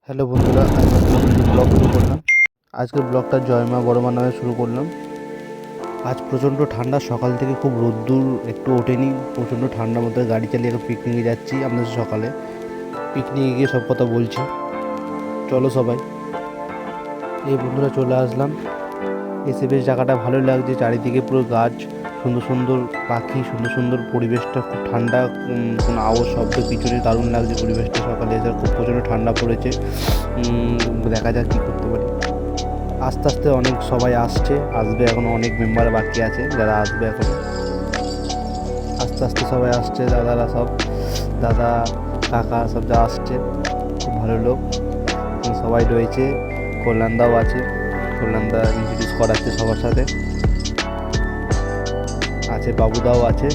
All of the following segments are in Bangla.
হ্যালো বন্ধুরা, আমি ব্লগ শুরু করলাম। আজকের ব্লগটা জয়মা বড়মা নামে শুরু করলাম। আজ প্রচণ্ড ঠান্ডা, সকাল থেকে খুব রোদ্দুর একটু ওঠেনি। প্রচণ্ড ঠান্ডার মধ্যে গাড়ি চালিয়ে এখন পিকনিকে যাচ্ছি। আমরা সকালে পিকনিকে গিয়ে সব কথা বলছি, চলো সবাই। এই বন্ধুরা চলে আসলাম, এসে বেশ জায়গাটা ভালোই লাগছে। চারিদিকে পুরো গাছ, সুন্দর সুন্দর পাখি, সুন্দর সুন্দর পরিবেশটা, খুব ঠান্ডা, কোনো আওয়াজ শব্দ কিছু নেই, দারুণ লাগছে পরিবেশটা। সকালে এসে খুব প্রচণ্ড ঠান্ডা পড়েছে। দেখা যাক কী করতে পারি। আস্তে আস্তে অনেক সবাই আসবে, এখনও অনেক মেম্বার বাকি আছে যারা আসবে এখন। আস্তে আস্তে সবাই আসছে, দাদারা সব, দাদা কাকা সব যা আসছে, খুব ভালো লোক সবাই রয়েছে। কল্যাণদাও আছে, কল্যাণদা ইন্ট্রোডিউস করাচ্ছে সবার সাথে আছে। বাবুদাও আছে,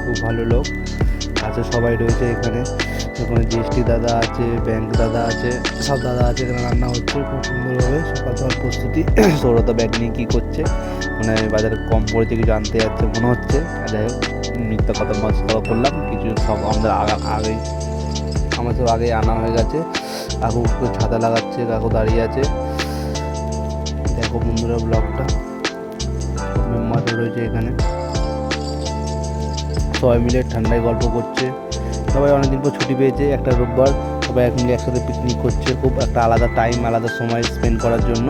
খুব ভালো লোক আছে, সবাই রয়েছে এখানে। ওখানে জিএসটি দাদা আছে, ব্যাংক দাদা আছে, সব দাদা আছে। এখানে রান্না হচ্ছে খুব সুন্দরভাবে, সকাল সকাল প্রস্তুতি। সৌরতা ব্যাগ নিয়ে কী করছে, মানে বাজারে কম পড়েছে কিছু আনতে যাচ্ছে মনে হচ্ছে। যাই হোক, মিথ্যা কথা মস্করা করলাম কিছু, সব আমাদের আগেই, আমার সব আগেই আনা হয়ে গেছে। কাকু ছাতা লাগাচ্ছে, কাকু দাঁড়িয়ে আছে। দেখো বন্ধুরা ব্লগটা, মেম্বার রয়েছে এখানে, সবাই মিলে ঠান্ডায় গল্প করছে। সবাই অনেকদিন পর ছুটি পেয়েছে, একটা রোববার, সবাই এক মিলে একসাথে পিকনিক করছে। খুব একটা আলাদা টাইম, আলাদা সময় স্পেন্ড করার জন্য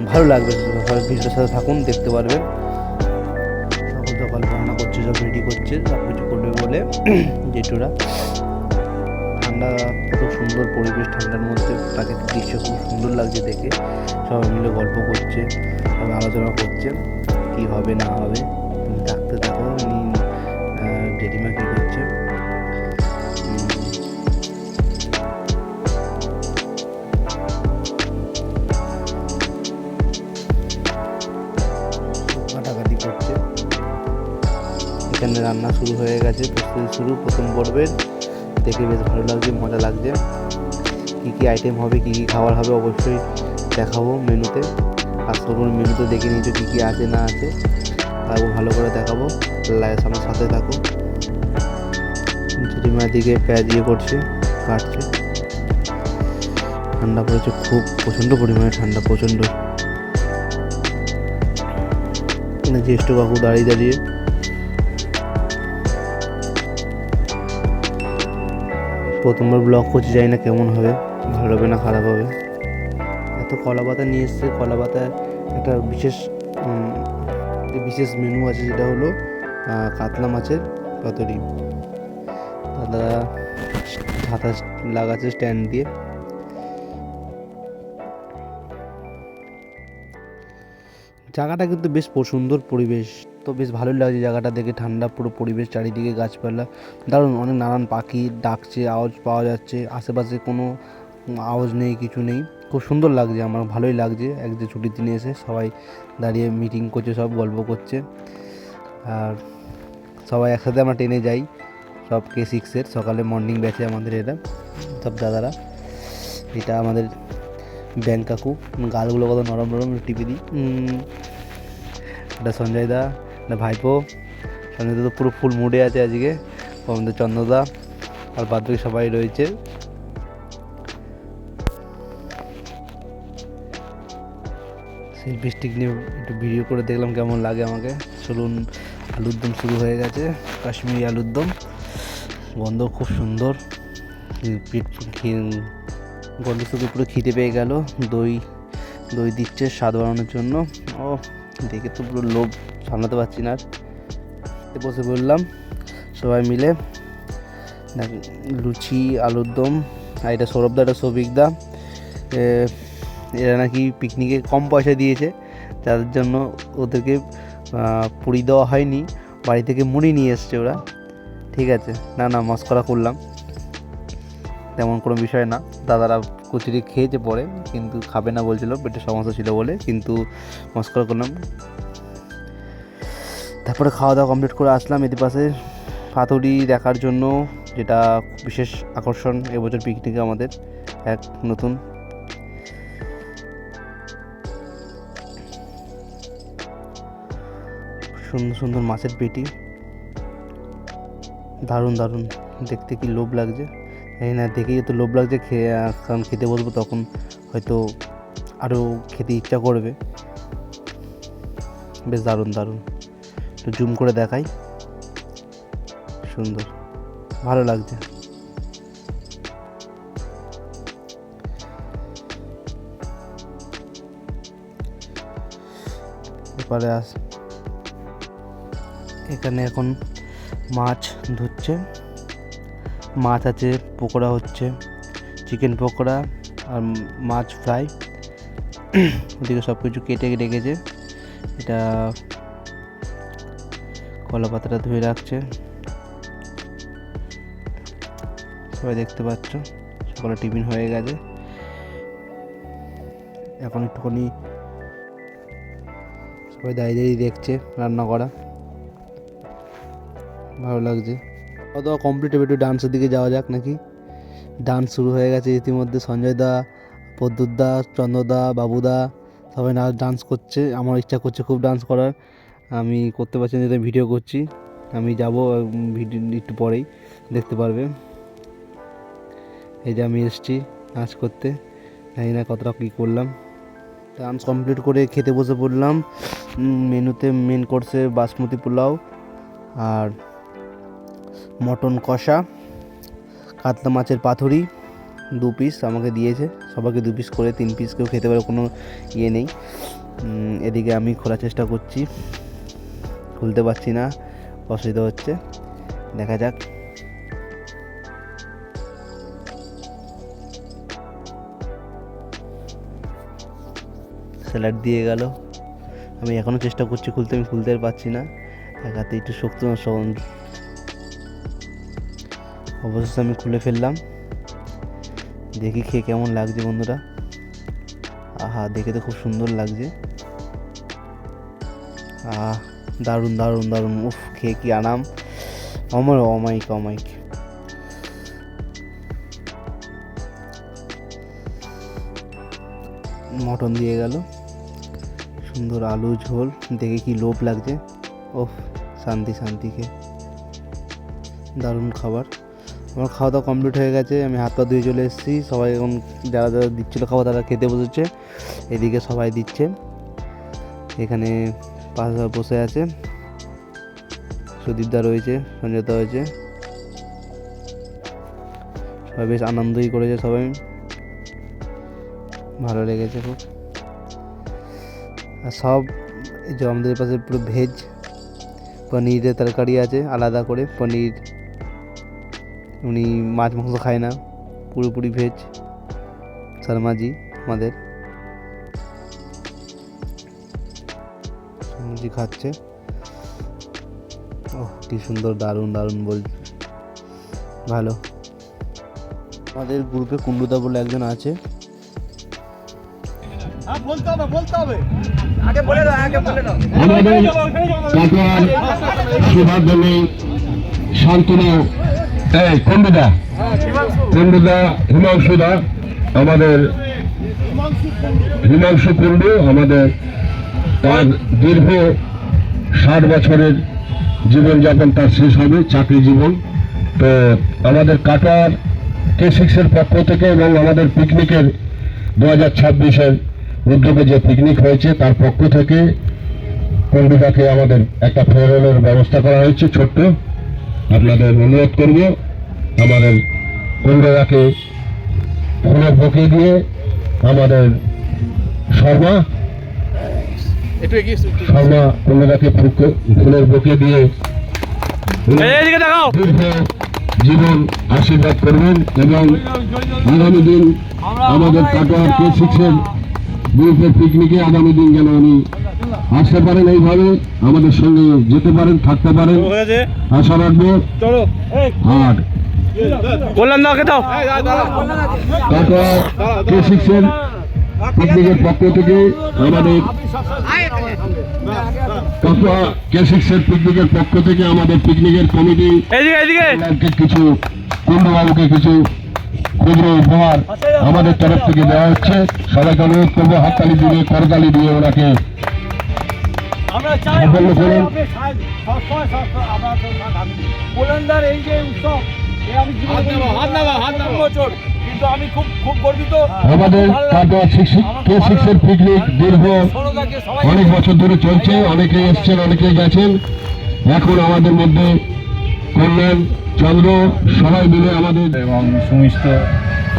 ভালো লাগবে। সবাই ভিডিওর সাথে থাকুন, দেখতে পারবেন। সকাল সকাল রান্না করছে, সব রেডি করছে, সব কিছু করবে বলে জেঠুরা। ঠান্ডা, খুব সুন্দর পরিবেশ, ঠান্ডার মধ্যে প্রাকৃতিক দৃশ্য খুব সুন্দর লাগছে দেখে। সবাই মিলে গল্প করছে, সবাই আলোচনা করছে কী হবে না হবে। তুমি থাকতে থাকো। জেঠিমা কী করছে, কাটাকাটি করছে। এখানে রান্না শুরু হয়ে গেছে, প্রস্তুতি শুরু প্রথম পর্বের। দেখে বেশ ভালো লাগছে, মজা লাগছে। কী কী আইটেম হবে, কী কী খাবার হবে অবশ্যই দেখাবো মেনুতে। আর সবুর মেনুতে দেখে নিয়েছো কী কী আছে না আছে, তারপর ভালো করে দেখাবো। আমার সাথে থাকো। জেঠিমার দিকে পেঁয়াজ দিয়ে করছে, কাটছে। ঠান্ডা পড়েছে খুব, প্রচণ্ড পরিমাণে ঠান্ডা, প্রচণ্ড। জ্যেষ্ঠ কাকু দাঁড়িয়ে দাঁড়িয়ে। প্রথমবার ব্লগ করছি, জানি না কেমন হবে, ভালো হবে না খারাপ হবে। এত কলা পাতা নিয়ে এসছে, কলা পাতার একটা বিশেষ মেনু আছে, যেটা হলো কাতলা মাছের পাতুরি। দাদা হাতা লাগাচ্ছে স্ট্যান্ড দিয়ে। জায়গাটা কিন্তু বেশ সুন্দর পরিবেশ, তো বেশ ভালোই লাগছে জায়গাটা দেখে। ঠান্ডা পুরো পরিবেশ, চারিদিকে গাছপালা, দারুণ। অনেক নানান পাখি ডাকছে, আওয়াজ পাওয়া যাচ্ছে। আশেপাশে কোনো আওয়াজ নেই, কিছু নেই। খুব সুন্দর লাগছে, আমার ভালোই লাগছে। এক যে ছুটির দিনে এসে সবাই দাঁড়িয়ে মিটিং করছে, সব গল্প করছে। আর সবাই একসাথে আমরা ট্রেনে যাই, সব K6-এর সকালে মর্নিং ব্যাচে আমাদের এরা সব দাদারা। এটা আমাদের ব্যাংক কাকু, গালগুলো কত নরম নরম, টিপে দিই। এটা সঞ্জয় দা, এটা ভাইপো। সঞ্জয় দা তো পুরো ফুল মুডে আছে আজকে। আমাদের চন্দ্রদা আর বাদ বাকি সবাই রয়েছে। সেলফি স্টিক নিয়ে একটু ভিডিও করে দেখলাম কেমন লাগে আমাকে। চলুন, আলুর দম শুরু হয়ে গেছে, কাশ্মীরি আলুর দম। গন্ধ খুব সুন্দর, গন্ধ শুধু পুরো খিদে পেয়ে গেল। দই দই দিচ্ছে স্বাদ বাড়ানোর জন্য। ও দেখে তো পুরো লোভ সামলাতে পারছি না। বসে বললাম সবাই মিলে, লুচি আলুর দম। আর এটা সৌরভদা, এটা সৌভিকদা। এরা নাকি পিকনিকে কম পয়সা দিয়েছে, যাদের জন্য ওদেরকে পুরি দেওয়া হয়নি, বাড়ি থেকে মুড়ি নিয়ে এসছে ওরা। ঠিক আছে, না মস্করা করলাম, তেমন কোনো বিষয় না। দাদারা কচুরি খেয়েছে পরে, কিন্তু খাবে না বলছিল, পেটের সমস্যা ছিল বলে, কিন্তু মস্করা করলাম। তারপরে খাওয়া দাওয়া কমপ্লিট করে আসলাম এদের পাশে পাতুরি দেখার জন্য, যেটা বিশেষ আকর্ষণ এবছর পিকনিকে আমাদের এক নতুন। সুন্দর সুন্দর মাছের পেটি, দারুণ দারুণ দেখতে, কি লোভ লাগছে। এই না দেখেই তো লোভ লাগছে, কারণ খেতে বসবো তখন হয়তো আরও খেতে ইচ্ছা করবে। বেশ দারুণ দারুণ, একটু জুম করে দেখাই, সুন্দর, ভালো লাগছে। এবারে এখানে এখন মাছ ধুচ্ছে, মাছ আছে, পকোড়া হচ্ছে, চিকেন পকোড়া আর মাছ ফ্রাই। ওদিকে সব কিছু কেটে রেখেছে, এটা কলা পাতাটা ধুয়ে রাখছে, সবাই দেখতে পাচ্ছ। সকালে টিফিন হয়ে গেছে, এখন একটুখানি সবাই দাঁড়িয়ে দাঁড়িয়ে দেখছে রান্না করা, ভালো লাগছে। কত কমপ্লিট হবে, একটু ডান্সের দিকে যাওয়া যাক নাকি। ডান্স শুরু হয়ে গেছে ইতিমধ্যে, সঞ্জয় দা, প্রদ্যুৎ দা, চন্দ্রদা, বাবুদা সবাই ডান্স করছে। আমার ইচ্ছা করছে খুব ডান্স করার, আমি করতে পারছি না, ভিডিও করছি। আমি যাব ভিডিও একটু পরেই দেখতে পারবে। এই যে আমি এসেছি নাচ করতে, জানি না কতটা কী করলাম। ডান্স কমপ্লিট করে খেতে বসে পড়লাম। মেনুতে মেন কোর্সে বাসমতি পোলাও আর মটন কষা, কাতলা মাছের পাতুরি 2 পিস আমাকে দিয়েছে, সবাইকে 2 পিস করে, 3 পিস কেউ খেতে পারে, কোনো ইয়ে নেই। এদিকে আমি খোলার চেষ্টা করছি, খুলতে পারছি না, অসুবিধা হচ্ছে, দেখা যাক। স্যালাড দিয়ে গেল, আমি এখনও চেষ্টা করছি খুলতে, আমি খুলতে পারছি না, এক হাতে একটু শক্ত অবশেষে আমি খুলে ফেললাম। দেখি খেয়ে কেমন লাগছে বন্ধুরা। আহা, দেখে তো খুব সুন্দর লাগছে। দারুণ দারুণ দারুণ, উফ, খেয়ে কি আরাম, আমার অমাইক অমাইক। মটন দিয়ে গেল, সুন্দর আলু ঝোল, দেখে কি লোভ লাগছে। ওহ, শান্তি শান্তি, খেয়ে দারুণ খাবার। আমার খাওয়া দাওয়া কমপ্লিট হয়ে গেছে, আমি হাত পা ধুয়ে চলে এসেছি। সবাই এখন যারা যারা দিচ্ছিলো খাবার তারা খেতে বসেছে, এদিকে সবাই দিচ্ছে, এখানে পাশে বসে আছে, সুদীপদা রয়েছে, সঞ্জয়দা রয়েছে, সবাই বেশ আনন্দই করেছে, সবাই ভালো লেগেছে খুব। আর সব এই যে আমাদের পাশে পুরো ভেজ, পনিরের তরকারি আছে আলাদা করে, পনির, উনি মাছ মাংস খায় না, পুরোপুরি ভেজ। শর্মাজি আমাদের শর্মাজি খাচ্ছে। ওহ, কি সুন্দর, দারুণ দারুণ বল, ভালো। আমাদের গ্রুপে কুন্ডুদা বলে একজন আছে, শান্তনু, কুন্ডুদা, হিমাংশুদা, আমাদের হিমাংশু কুন্ডু, আমাদের তার দীর্ঘ 60 বছরের জীবনযাপন তার শেষ হবে, চাকরি জীবন। তো আমাদের কাটার K6-এর পক্ষ থেকে এবং আমাদের পিকনিকের 2026-এর উদ্যোগে যে পিকনিক হয়েছে তার পক্ষ থেকে কুন্ডুদাকে আমাদের একটা ফেয়ারওয়েলের ব্যবস্থা করা হয়েছে ছোট্ট। আপনাদের অনুরোধ করব আমাদের কুন্ডুদাকে ফুলের বুকে দিয়ে, আমাদের শর্মা কুন্ডুদাকে ফুলের বুকে দিয়ে দীর্ঘ জীবন আশীর্বাদ করবেন এবং আগামী দিন আমাদের কাটোয়ার K6-এর গ্রুপের পিকনিকে আগামী দিন যেন উনি আসতে পারেন, এইভাবে আমাদের সঙ্গে যেতে পারেন, থাকতে পারেন, আশা রাখবো। আর কাটোয়া K6-এর পিকনিকের পক্ষ থেকে আমাদের কাটোয়া K6-এর পিকনিকের পক্ষ থেকে আমাদের পিকনিকের কমিটি কিছু কুন্ডুবাবুকে কিছু ক্ষুদ্র উপহার আমাদের তরফ থেকে দেওয়া হচ্ছে। সবাইকে অনুরোধ করবো হাততালি দিয়ে, করতালি দিয়ে ওনাকে সাফল্য করুন। এই যে উৎসব কিন্তু আমি খুব খুব গর্বিত। আমাদের কাটোয়া K6-এর পিকনিক দীর্ঘ অনেক বছর ধরে চলছে, অনেকে এসছেন, অনেকে গেছেন। এখন আমাদের মধ্যে কল্যাণ, চন্দ্র সবাই মিলে আমাদের এবং সুমিষ্ট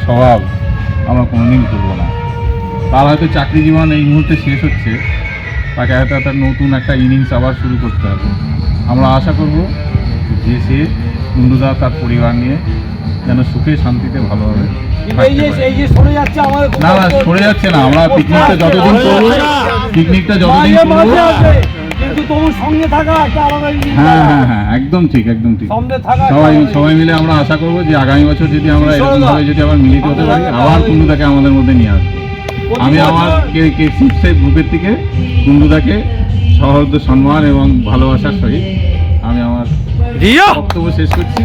স্বভাব আমরা কোনোদিন ভুলব না। তার হয়তো চাকরি জীবন এই মুহূর্তে শেষ হচ্ছে, তাকে হয়তো একটা নতুন একটা ইনিংস আবার শুরু করতে হবে। আমরা আশা করব যে সে কুণ্ডুদা তার পরিবার নিয়ে যেন সুখে শান্তিতে ভালোভাবে থাকতে পারে। এই যে সরে যাচ্ছে আমাদের না না, সরে যাচ্ছে না। আমরা পিকনিকটা যতদিন করবো, পিকনিকটা যতদিন করবো, কিন্তু তোমার সঙ্গে থাকা একটা আলাদা জিনিস। হ্যাঁ হ্যাঁ হ্যাঁ, একদম ঠিক, একদম ঠিক। সঙ্গে থাকা সবাই মিলে আমরা আশা করবো যে আগামী বছর যদি আমরা এরকমভাবে যদি আবার মিলিত হতে পারি, আবার কুণ্ডুদাকে আমাদের মধ্যে নিয়ে আসবো। আমি আমার K6 গ্রুপের থেকে কুণ্ডুদাকে সহৃদয় সম্মান এবং ভালোবাসার সহিত আমি আমার বক্তব্য শেষ করছি।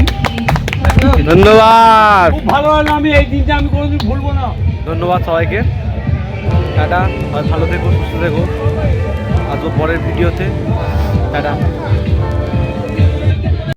ধন্যবাদ। খুব ভালো হলো, আমি এই দিনটা আমি কোনোদিন ভুলবো না। ধন্যবাদ সবাইকে। টাটা, আর ভালো থেকো, সুস্থ থেকো। আসবো পরের ভিডিওতে। টাটা।